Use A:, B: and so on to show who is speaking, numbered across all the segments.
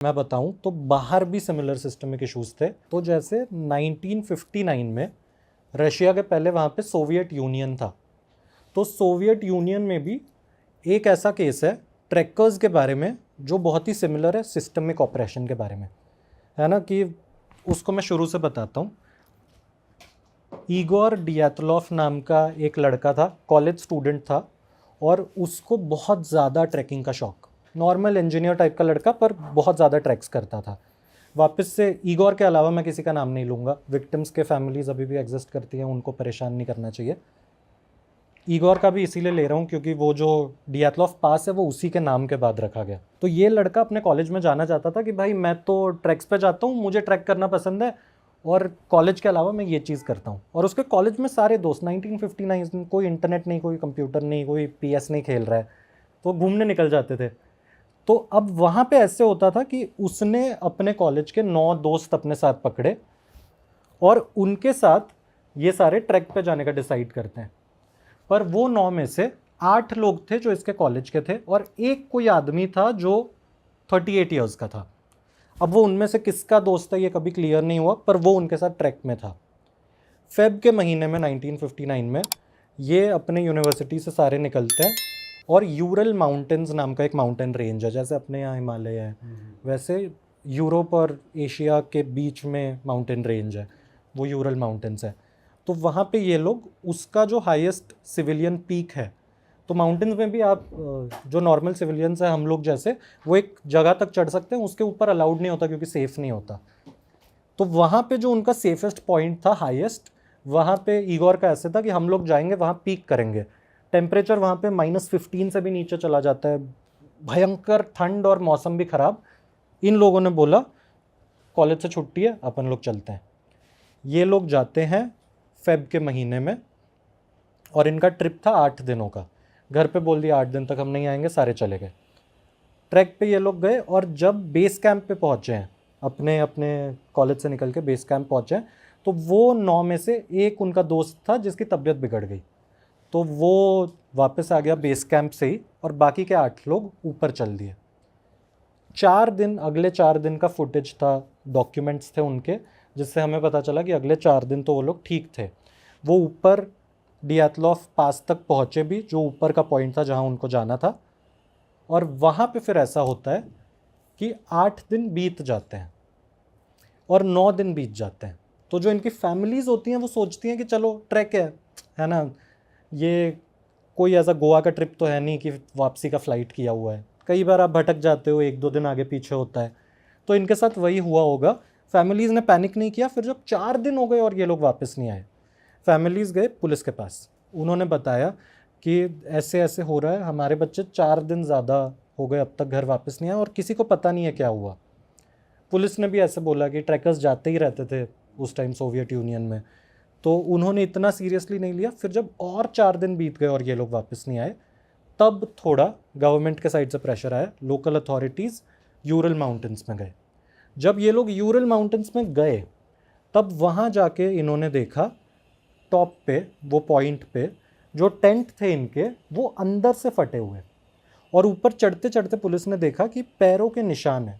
A: मैं बताऊं तो बाहर भी सिमिलर सिस्टमिक इश्यूज थे। तो जैसे 1959 में रशिया के पहले वहाँ पे सोवियत यूनियन था, तो सोवियत यूनियन में भी एक ऐसा केस है ट्रैकर्स के बारे में जो बहुत ही सिमिलर है सिस्टमिक ऑपरेशन के बारे में, है ना। कि उसको मैं शुरू से बताता हूँ। ईगोर डियातलॉफ नाम का एक लड़का था, कॉलेज स्टूडेंट था, और उसको बहुत ज़्यादा ट्रैकिंग का शौक, नॉर्मल इंजीनियर टाइप का लड़का पर बहुत ज़्यादा ट्रैक्स करता था। वापस से ईगोर के अलावा मैं किसी का नाम नहीं लूँगा, विक्टिम्स के फैमिलीज अभी भी एग्जिस्ट करती हैं, उनको परेशान नहीं करना चाहिए। ईगोर का भी इसीलिए ले रहा हूँ क्योंकि वो जो डियातलॉफ पास है वो उसी के नाम के बाद रखा गया। तो ये लड़का अपने कॉलेज में जाना चाहता था कि भाई मैं तो ट्रैक्स पे जाता हूँ, मुझे ट्रैक करना पसंद है और कॉलेज के अलावा मैं ये चीज़ करता हूँ। और उसके कॉलेज में सारे दोस्त 1959, कोई इंटरनेट नहीं, कोई कंप्यूटर नहीं, कोई PS नहीं खेल रहा है, तो घूमने निकल जाते थे। तो अब वहाँ पे ऐसे होता था कि उसने अपने कॉलेज के 9 दोस्त अपने साथ पकड़े और उनके साथ ये सारे ट्रैक पे जाने का डिसाइड करते हैं। पर वो 9 में से 8 लोग थे जो इसके कॉलेज के थे और एक कोई आदमी था जो 38 ईयर्स का था। अब वो उनमें से किसका दोस्त है ये कभी क्लियर नहीं हुआ, पर वो उनके साथ ट्रैक में था। फेब के महीने में 1959 में ये अपने यूनिवर्सिटी से सारे निकलते हैं और यूरल माउंटेन्स नाम का एक माउंटेन रेंज है, जैसे अपने यहाँ हिमालय है वैसे यूरोप और एशिया के बीच में माउंटेन रेंज है, वो यूरल माउंटेन्स है। तो वहाँ पे ये लोग, उसका जो हाईएस्ट सिविलियन पीक है, तो माउंटेन्स में भी आप जो नॉर्मल सिविलियंस है हम लोग जैसे, वो एक जगह तक चढ़ सकते हैं, उसके ऊपर अलाउड नहीं होता क्योंकि सेफ नहीं होता। तो वहाँ पे जो उनका सेफेस्ट पॉइंट था हाईएस्ट, वहाँ पे ईगोर का ऐसे था कि हम लोग जाएंगे वहाँ पीक करेंगे। टेम्परेचर वहाँ पे -15 से भी नीचे चला जाता है, भयंकर ठंड और मौसम भी ख़राब। इन लोगों ने बोला कॉलेज से छुट्टी है, अपन लोग चलते हैं। ये लोग जाते हैं फेब के महीने में और इनका ट्रिप था 8 दिनों का। घर पे बोल दिया 8 दिन तक हम नहीं आएंगे, सारे चले गए। ट्रैक पे ये लोग गए और जब बेस कैंप पे पहुँचे हैं, अपने अपने कॉलेज से निकल के बेस कैंप पहुँचे हैं, तो वो 9 में से एक उनका दोस्त था जिसकी तबीयत बिगड़ गई, तो वो वापस आ गया बेस कैंप से ही और बाकी के 8 लोग ऊपर चल दिए। 4 दिन, अगले 4 दिन का फुटेज था, डॉक्यूमेंट्स थे उनके, जिससे हमें पता चला कि अगले 4 दिन तो वो लोग ठीक थे। वो ऊपर डियातलॉफ पास तक पहुँचे भी, जो ऊपर का पॉइंट था जहाँ उनको जाना था। और वहाँ पे फिर ऐसा होता है कि 8 दिन बीत जाते हैं और 9 दिन बीत जाते हैं। तो जो इनकी फैमिलीज़ होती हैं वो सोचती हैं कि चलो ट्रैक है ना, ये कोई ऐसा गोवा का ट्रिप तो है नहीं कि वापसी का फ़्लाइट किया हुआ है। कई बार आप भटक जाते हो, 1-2 दिन आगे पीछे होता है, तो इनके साथ वही हुआ होगा। फैमिलीज़ ने पैनिक नहीं किया। फिर जब 4 दिन हो गए और ये लोग वापस नहीं आए, फैमिलीज़ गए पुलिस के पास, उन्होंने बताया कि ऐसे ऐसे हो रहा है, हमारे बच्चे 4 दिन ज़्यादा हो गए अब तक घर वापस नहीं आए और किसी को पता नहीं है क्या हुआ। पुलिस ने भी ऐसे बोला कि ट्रैकर्स जाते ही रहते थे उस टाइम सोवियत यूनियन में, तो उन्होंने इतना सीरियसली नहीं लिया। फिर जब और 4 दिन बीत गए और ये लोग वापस नहीं आए, तब थोड़ा गवर्नमेंट के साइड से प्रेशर आया, लोकल अथॉरिटीज़ यूरल माउंटेन्स में गए। जब ये लोग यूरल माउंटेन्स में गए, तब वहाँ जाके इन्होंने देखा टॉप पे, वो पॉइंट पे जो टेंट थे इनके, वो अंदर से फटे हुए, और ऊपर चढ़ते चढ़ते पुलिस ने देखा कि पैरों के निशान है,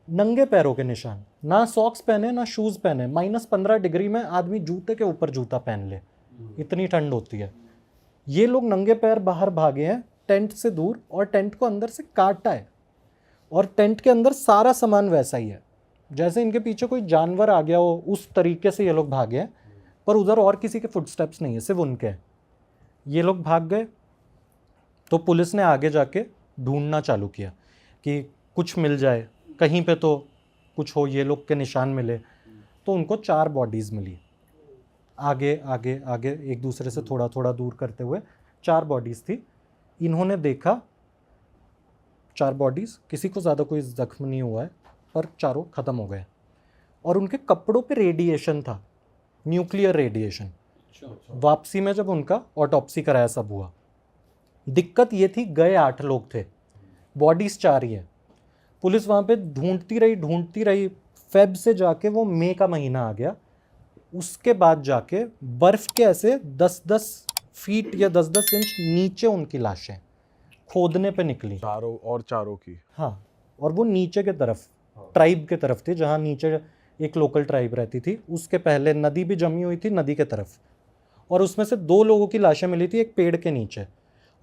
A: नंगे पैरों के निशान, ना सॉक्स पहने ना शूज़ पहने। -15 डिग्री में आदमी जूते के ऊपर जूता पहन ले, इतनी ठंड होती है। ये लोग नंगे पैर बाहर भागे हैं टेंट से दूर, और टेंट को अंदर से काटा है, और टेंट के अंदर सारा सामान वैसा ही है जैसे इनके पीछे कोई जानवर आ गया हो, उस तरीके से ये लोग भागे हैं। पर उधर और किसी के फुटस्टेप्स नहीं है, सिर्फ उनके हैं। ये लोग भाग गए, तो पुलिस ने आगे जाके ढूंढना चालू किया कि कुछ मिल जाए, कहीं पे तो कुछ हो, ये लोग के निशान मिले। तो उनको 4 बॉडीज़ मिली, आगे आगे आगे एक दूसरे से थोड़ा थोड़ा दूर करते हुए 4 बॉडीज़ थी। इन्होंने देखा 4 बॉडीज़, किसी को ज़्यादा कोई ज़ख्म नहीं हुआ है, पर चारों ख़त्म हो गए। और उनके कपड़ों पे रेडिएशन था, न्यूक्लियर रेडिएशन। वापसी में जब उनका ऑटोप्सी कराया सब हुआ। दिक्कत ये थी, गए 8 लोग थे, बॉडीज़ 4 ही है। पुलिस वहाँ पे ढूंढती रही। फेब से जाके वो मई का महीना आ गया, उसके बाद जाके बर्फ़ के ऐसे 10-10 फीट या 10-10 इंच नीचे उनकी लाशें खोदने पे निकली,
B: चारों की।
A: हाँ, और वो नीचे के तरफ ट्राइब के तरफ थी, जहाँ नीचे एक लोकल ट्राइब रहती थी, उसके पहले नदी भी जमी हुई थी नदी के तरफ, और उसमें से 2 लोगों की लाशें मिली थी एक पेड़ के नीचे,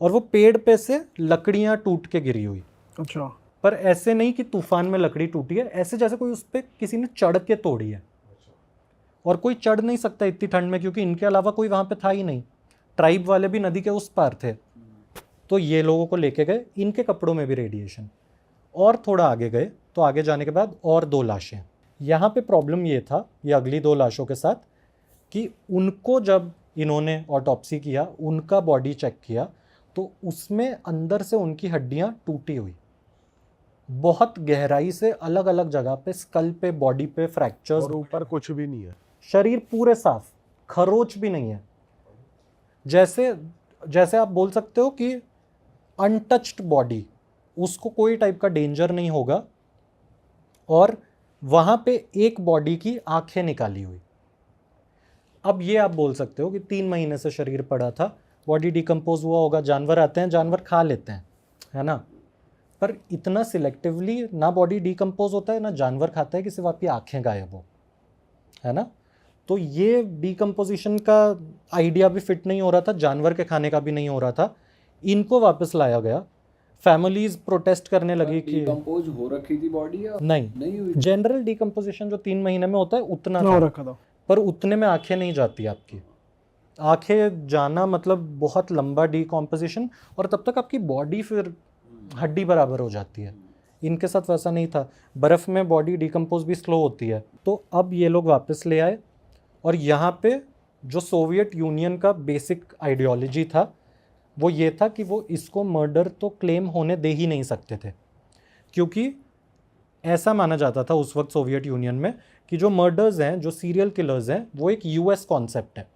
A: और वो पेड़ पे से लकड़ियाँ टूट के गिरी हुई।
B: अच्छा।
A: पर ऐसे नहीं कि तूफान में लकड़ी टूटी है, ऐसे जैसे कोई उस पर किसी ने चढ़ के तोड़ी है, और कोई चढ़ नहीं सकता इतनी ठंड में क्योंकि इनके अलावा कोई वहाँ पे था ही नहीं, ट्राइब वाले भी नदी के उस पार थे। तो ये लोगों को लेके गए, इनके कपड़ों में भी रेडिएशन। और थोड़ा आगे गए तो आगे जाने के बाद और 2 लाशें। यहाँ पे प्रॉब्लम ये था, ये अगली 2 लाशों के साथ, कि उनको जब इन्होंने ऑटोप्सी किया, उनका बॉडी चेक किया, तो उसमें अंदर से उनकी हड्डियाँ टूटी हुई, बहुत गहराई से अलग अलग जगह पे, स्कल पे, बॉडी पे फ्रैक्चर्स,
C: और ऊपर कुछ भी नहीं है,
A: शरीर पूरे साफ, खरोच भी नहीं है। जैसे जैसे आप बोल सकते हो कि अनटच्ड बॉडी, उसको कोई टाइप का डेंजर नहीं होगा। और वहाँ पे एक बॉडी की आंखें निकाली हुई। अब ये आप बोल सकते हो कि 3 महीने से शरीर पड़ा था, बॉडी डिकम्पोज हुआ होगा, जानवर आते हैं, जानवर खा लेते हैं, है ना, पर इतना सिलेक्टिवली ना बॉडी डिकम्पोज होता है ना जानवर खाता है कि सिर्फ आपकी आंखें गायब हो, है ना। तो ये डिकम्पोजिशन का आइडिया भी फिट नहीं हो रहा था, जानवर के खाने का भी नहीं हो रहा था। इनको वापस लाया गया, फैमिलीज प्रोटेस्ट करने लगी कि
D: डिकम्पोज हो रखी थी बॉडी या
A: नहीं
D: हुई?
A: जनरल डिकम्पोजिशन जो 3 महीने में होता है उतना
B: हो
A: था,
B: रखा था,
A: पर उतने में आंखें नहीं जाती आपकी। आंखें जाना मतलब बहुत लंबा डिकम्पोजिशन, और तब तक आपकी बॉडी फिर हड्डी बराबर हो जाती है। इनके साथ वैसा नहीं था, बर्फ़ में बॉडी डिकम्पोज भी स्लो होती है। तो अब ये लोग वापस ले आए, और यहाँ पे जो सोवियत यूनियन का बेसिक आइडियोलॉजी था वो ये था कि वो इसको मर्डर तो क्लेम होने दे ही नहीं सकते थे, क्योंकि ऐसा माना जाता था उस वक्त सोवियत यूनियन में कि जो मर्डर्स हैं, जो सीरियल किलर्स हैं, वो एक यूएस कॉन्सेप्ट है।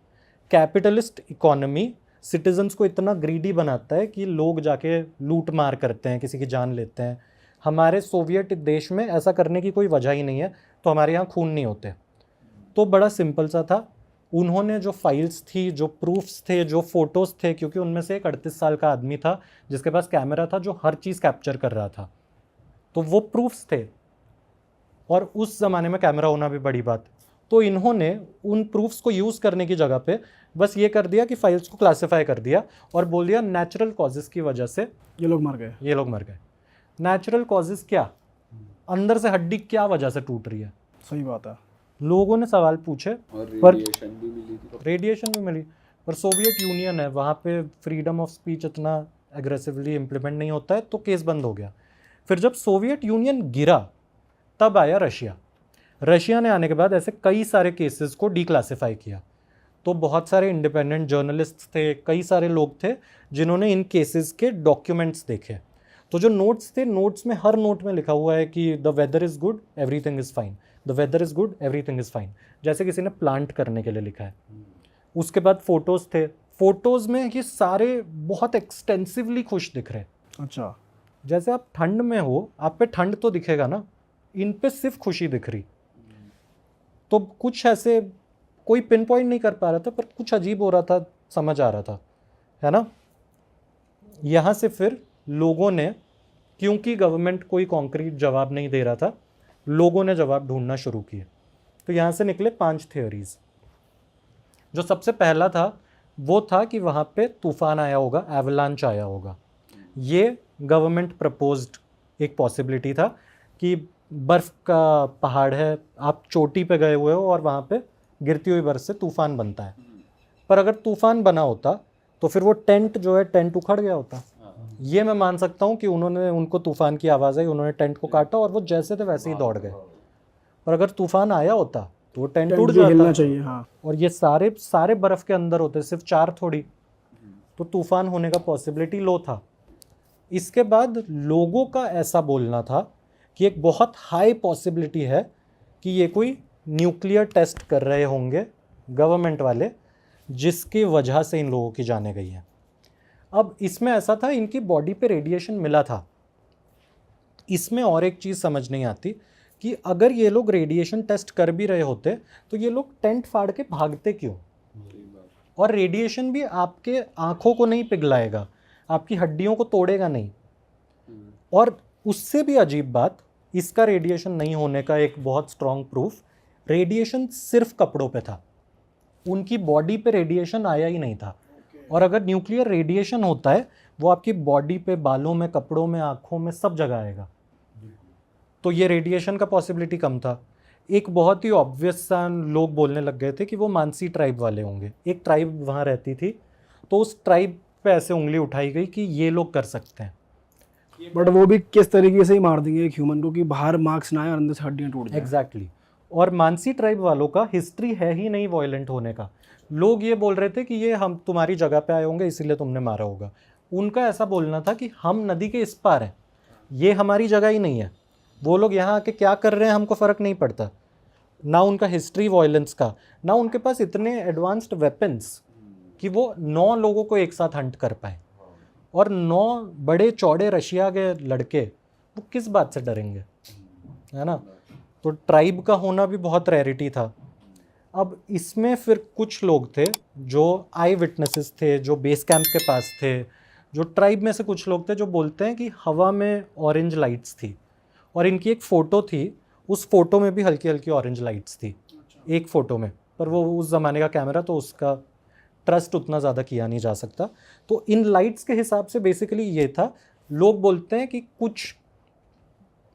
A: कैपिटलिस्ट इकोनॉमी सिटीजन्स को इतना ग्रीडी बनाता है कि लोग जाके लूट मार करते हैं, किसी की जान लेते हैं। हमारे सोवियत देश में ऐसा करने की कोई वजह ही नहीं है, तो हमारे यहाँ खून नहीं होते। तो बड़ा सिंपल सा था, उन्होंने जो फाइल्स थी, जो प्रूफ्स थे, जो फोटोज़ थे, क्योंकि उनमें से एक 38 साल का आदमी था जिसके पास कैमरा था जो हर चीज़ कैप्चर कर रहा था, तो वो प्रूफ्स थे, और उस ज़माने में कैमरा होना भी बड़ी बात। तो इन्होंने उन प्रूफ्स को यूज़ करने की जगह पे बस ये कर दिया कि फाइल्स को क्लासिफाई कर दिया और बोल दिया नेचुरल कॉजेज़ की वजह से
B: ये लोग मर गए।
A: नेचुरल कॉजेज़ क्या, अंदर से हड्डी क्या वजह से टूट रही है?
B: सही बात है।
A: लोगों ने सवाल पूछे,
D: और
A: पर
D: रेडिएशन भी मिली थी।
A: पर सोवियत यूनियन है, वहाँ पे फ्रीडम ऑफ स्पीच इतना एग्रेसिवली इम्प्लीमेंट नहीं होता है, तो केस बंद हो गया। फिर जब सोवियत यूनियन गिरा तब आया रशिया ने आने के बाद ऐसे कई सारे केसेस को डिक्लासिफाई किया। तो बहुत सारे इंडिपेंडेंट जर्नलिस्ट थे, कई सारे लोग थे जिन्होंने इन केसेस के डॉक्यूमेंट्स देखे। तो जो नोट्स थे, नोट्स में हर नोट में लिखा हुआ है कि the weather is good, everything is fine, the weather is good, everything is fine, जैसे किसी ने प्लांट करने के लिए लिखा है। उसके बाद फोटोज़ थे, फोटोज़ में ये सारे बहुत एक्सटेंसिवली खुश दिख रहे।
B: अच्छा,
A: जैसे आप ठंड में हो, आप पे ठंड तो दिखेगा ना, इन पे सिर्फ खुशी दिख रही। तो कुछ ऐसे कोई पिन पॉइंट नहीं कर पा रहा था, पर कुछ अजीब हो रहा था, समझ आ रहा था, है ना। यहाँ से फिर लोगों ने, क्योंकि गवर्नमेंट कोई कॉन्क्रीट जवाब नहीं दे रहा था, लोगों ने जवाब ढूंढना शुरू किए। तो यहाँ से निकले 5 थियोरीज। जो सबसे पहला था वो था कि वहाँ पे तूफान आया होगा, एवलांच आया होगा। ये गवर्नमेंट प्रपोज्ड एक पॉसिबिलिटी था कि बर्फ़ का पहाड़ है, आप चोटी पे गए हुए हो और वहाँ पे गिरती हुई बर्फ़ से तूफ़ान बनता है। पर अगर तूफ़ान बना होता तो फिर वो टेंट जो है, टेंट उखड़ गया होता। ये मैं मान सकता हूँ कि उनको तूफ़ान की आवाज़ आई, उन्होंने टेंट को काटा और वो जैसे थे वैसे ही दौड़ गए। पर अगर तूफ़ान आया होता तो वो टेंट उड़ जाता
B: चाहिए, हाँ।
A: और ये सारे बर्फ़ के अंदर होते, सिर्फ 4 थोड़ी, तो तूफ़ान होने का पॉसिबिलिटी लो था। इसके बाद लोगों का ऐसा बोलना था कि एक बहुत हाई पॉसिबिलिटी है कि ये कोई न्यूक्लियर टेस्ट कर रहे होंगे गवर्नमेंट वाले, जिसकी वजह से इन लोगों की जानें गई हैं। अब इसमें ऐसा था, इनकी बॉडी पे रेडिएशन मिला था। इसमें और एक चीज़ समझ नहीं आती कि अगर ये लोग रेडिएशन टेस्ट कर भी रहे होते तो ये लोग टेंट फाड़ के भागते क्यों? और रेडिएशन भी आपके आँखों को नहीं पिघलाएगा, आपकी हड्डियों को तोड़ेगा नहीं। और उससे भी अजीब बात, इसका रेडिएशन नहीं होने का एक बहुत स्ट्रॉन्ग प्रूफ, रेडिएशन सिर्फ कपड़ों पे था, उनकी बॉडी पे रेडिएशन आया ही नहीं था। और अगर न्यूक्लियर रेडिएशन होता है वो आपकी बॉडी पे, बालों में, कपड़ों में, आँखों में, सब जगह आएगा। तो ये रेडिएशन का पॉसिबिलिटी कम था। एक बहुत ही ऑब्वियस सा लोग बोलने लग गए थे कि वो मानसी ट्राइब वाले होंगे। एक ट्राइब वहाँ रहती थी, तो उस ट्राइब पे ऐसे उंगली उठाई गई कि ये लोग कर सकते हैं।
B: बट वो भी किस तरीके से ही मार देंगे एक ह्यूमन को कि बाहर मार्क्स ना आए और अंदर से हड्डियां टूट जाए।
A: एग्जैक्टली। और मानसी ट्राइब वालों का हिस्ट्री है ही नहीं वायलेंट होने का। लोग ये बोल रहे थे कि ये हम तुम्हारी जगह पे आए होंगे इसीलिए तुमने मारा होगा। उनका ऐसा बोलना था कि हम नदी के इस पार हैं, ये हमारी जगह ही नहीं है, वो लोग यहाँ आके क्या कर रहे हैं हमको फ़र्क नहीं पड़ता। ना उनका हिस्ट्री वायलेंस का, ना उनके पास इतने एडवांस्ड वेपन्स कि वो 9 लोगों को एक साथ हंट कर पाए। और 9 बड़े चौड़े रशिया के लड़के, वो किस बात से डरेंगे, है ना। तो ट्राइब का होना भी बहुत रेयरिटी था। अब इसमें फिर कुछ लोग थे जो आई विटनेसेस थे, जो बेस कैंप के पास थे, जो ट्राइब में से कुछ लोग थे जो बोलते हैं कि हवा में ऑरेंज लाइट्स थी। और इनकी एक फ़ोटो थी, उस फोटो में भी हल्की हल्की ऑरेंज लाइट्स थी, एक फ़ोटो में। पर वो उस ज़माने का कैमरा, तो उसका ट्रस्ट उतना ज़्यादा किया नहीं जा सकता। तो इन लाइट्स के हिसाब से बेसिकली ये था। लोग बोलते हैं कि कुछ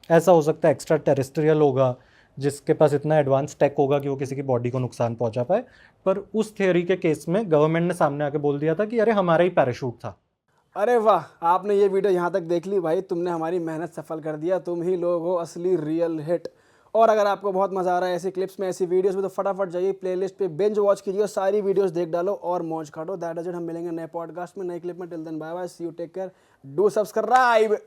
A: ऐसा हो सकता है एक्स्ट्रा टेरेस्ट्रियल होगा, जिसके पास इतना एडवांस टेक होगा कि वो किसी की बॉडी को नुकसान पहुंचा पाए। पर उस थियोरी के केस में गवर्नमेंट ने सामने आके बोल दिया था कि अरे हमारा ही पैराशूट था।
B: अरे वाह, आपने ये वीडियो यहाँ तक देख ली भाई, तुमने हमारी मेहनत सफल कर दिया। तुम ही लोग हो असली रियल हिट। और अगर आपको बहुत मज़ा आ रहा है ऐसी क्लिप्स में, ऐसी वीडियोस में, तो फटाफट जाइए प्लेलिस्ट पे बिंज वॉच कीजिए और सारी वीडियोस देख डालो और मौज काटो। That is it. हम मिलेंगे नए पॉडकास्ट में, नए क्लिप में। Till then bye bye, see you, take care, do subscribe.